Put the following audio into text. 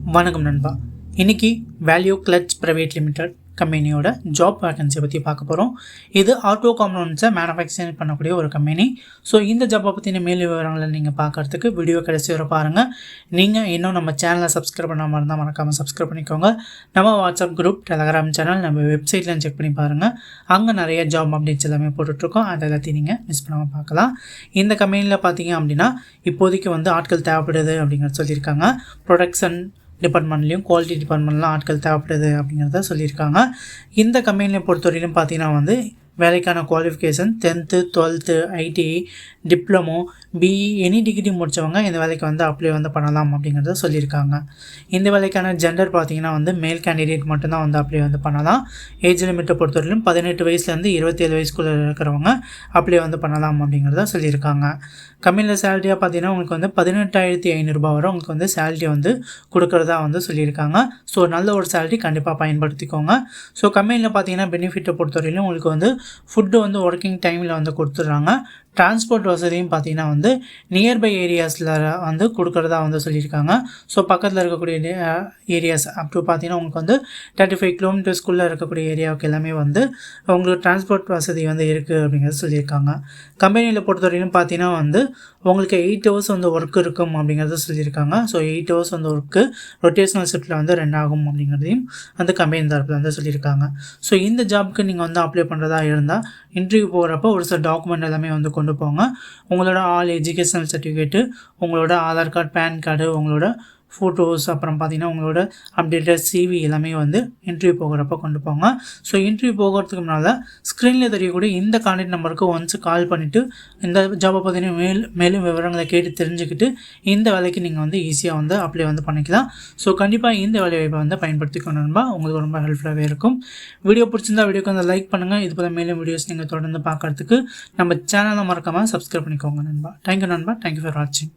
வணக்கம் நண்பா. இன்றைக்கி வேல்யூ கிளட்ச் பிரைவேட் லிமிடெட் கம்பெனியோட ஜாப் வேகன்சியை பற்றி பார்க்க போகிறோம். இது ஆட்டோ காம்பனன்ட்ஸை மேனுஃபேக்சரிங் பண்ணக்கூடிய ஒரு கம்பெனி. ஸோ இந்த ஜாப்பை பற்றின மேல் விவரங்களை நீங்கள் பார்க்குறதுக்கு வீடியோ கடைசி வரை பாருங்கள். நீங்கள் இன்னும் நம்ம சேனலை சப்ஸ்கிரைப் பண்ணாமல் இருந்தால் மறக்காமல் சப்ஸ்கிரைப் பண்ணிக்கோங்க. நம்ம வாட்ஸ்அப் குரூப், டெலகிராம் சேனல், நம்ம வெப்சைட்லாம் செக் பண்ணி பாருங்கள். அங்கே நிறைய ஜாப் அப்டேட்ஸ் எல்லாமே போட்டுட்ருக்கோம். அதை எல்லாத்தையும் நீங்கள் மிஸ் பண்ணாமல் பார்க்கலாம். இந்த கம்பெனியில் பார்த்தீங்க அப்படின்னா இப்போதைக்கு ஆட்கள் தேவைப்படுது அப்படிங்கிறத சொல்லியிருக்காங்க. ப்ரொடக்ஷன் டிபார்ட்மெண்ட்லேயும் குவாலிட்டி டிபார்ட்மெண்ட்லாம் ஆட்கள் தேவைப்படுது அப்படிங்கிறத சொல்லியிருக்காங்க. இந்த கம்பெனியை பொறுத்தவரையிலும் பார்த்தீங்கன்னா வேலைக்கான qualification 10th 12th ITI diploma BE any degree முடித்தவங்க இந்த வேலைக்கு அப்ளை பண்ணலாம் அப்படிங்கிறத சொல்லியிருக்காங்க. இந்த வேலைக்கான ஜெண்டர் பார்த்தீங்கன்னா மேல் கேண்டிடேட் மட்டும்தான் அப்ளை பண்ணலாம். ஏஜ் லிமிட்டை பொறுத்தவரையிலும் 18 வயசுலேருந்து 27 வயசுக்குள்ளே இருக்கிறவங்க அப்ளை பண்ணலாம் அப்படிங்கிறத சொல்லியிருக்காங்க. கம்பெனியில் சேலரியாக பார்த்தீங்கன்னா உங்களுக்கு 18,500 வரை உங்களுக்கு சேலரி கொடுக்குறதா சொல்லியிருக்காங்க. ஸோ நல்ல ஒரு சேலரி கண்டிப்பாக பயன்படுத்திக்கோங்க. ஸோ கம்பெனியில் பார்த்தீங்கன்னா பெனிஃபிட்டை பொறுத்தவரையிலும் உங்களுக்கு ஃபுட்டு ஒர்க்கிங் டைமில் கொடுத்துட்றாங்க. டிரான்ஸ்போர்ட் வசதியும் பார்த்தீங்கன்னா நியர்பை ஏரியாஸில் கொடுக்குறதா சொல்லியிருக்காங்க. ஸோ பக்கத்தில் இருக்கக்கூடிய ஏரியாஸ் அப் டு பார்த்தீங்கன்னா உங்களுக்கு 35 கிலோமீட்டர்ஸ்குள்ளே இருக்கக்கூடிய ஏரியாவுக்கு எல்லாமே உங்களுக்கு டிரான்ஸ்போர்ட் வசதி இருக்குது அப்படிங்கிறத சொல்லியிருக்காங்க. கம்பெனியில் பொறுத்தவரையிலும் பார்த்தீங்கன்னா உங்களுக்கு 8 hours ஒர்க் இருக்கும் அப்படிங்கிறத சொல்லியிருக்காங்க. ஸோ 8 hours ஒர்க்கு ரொட்டேஷனல் ஷிஃப்ட்டில் 2 ஆகும் அப்படிங்கிறதையும் கம்பெனி தரப்பில் சொல்லியிருக்காங்க. ஸோ இந்த ஜாப்க்கு நீங்கள் அப்ளை பண்ணுறதா இருந்தால் இன்டர்வியூ போகிறப்போ ஒரு சில டாக்குமெண்ட் எல்லாமே கொண்டு போங்க. உங்களோட ஆல் எஜுகேஷனல் சர்டிஃபிகேட்டு, உங்களோட ஆதார் கார்டு, பேன் கார்டு, உங்களோட ஃபோட்டோஸ், அப்புறம் பார்த்தீங்கன்னா உங்களோட அப்டேட்டட் சிவி எல்லாமே இன்டர்வியூ போகிறப்ப கொண்டு போங்க. ஸோ இன்டர்வியூ போகிறதுக்கு முன்னால் ஸ்க்ரீனில் தெரியக்கூடிய இந்த கான்டாக்ட் நம்பருக்கு ஒன்ஸ் கால் பண்ணிவிட்டு இந்த ஜாபை பார்த்தீங்கன்னா மேலும் விவரங்களை கேட்டு தெரிஞ்சுக்கிட்டு இந்த வேலைக்கு நீங்கள் ஈஸியாக அப்ளை பண்ணிக்கலாம். ஸோ கண்டிப்பாக இந்த வேலைவாய்ப்பை பயன்படுத்திக்கணும்பா. உங்களுக்கு ரொம்ப ஹெல்ப்ஃபுல்லாகவே இருக்கும். வீடியோ பிடிச்சிருந்தா வீடியோக்கு லைக் பண்ணுங்கள். இது போல் மேலும் வீடியோஸ் நீங்கள் தொடர்ந்து பார்க்குறதுக்கு நம்ம சேனலை மறக்காமல் சப்ஸ்கிரைப் பண்ணிக்கோங்க நண்பா. தேங்க்யூ நண்பா. தேங்க்யூ ஃபார் வாட்சிங்.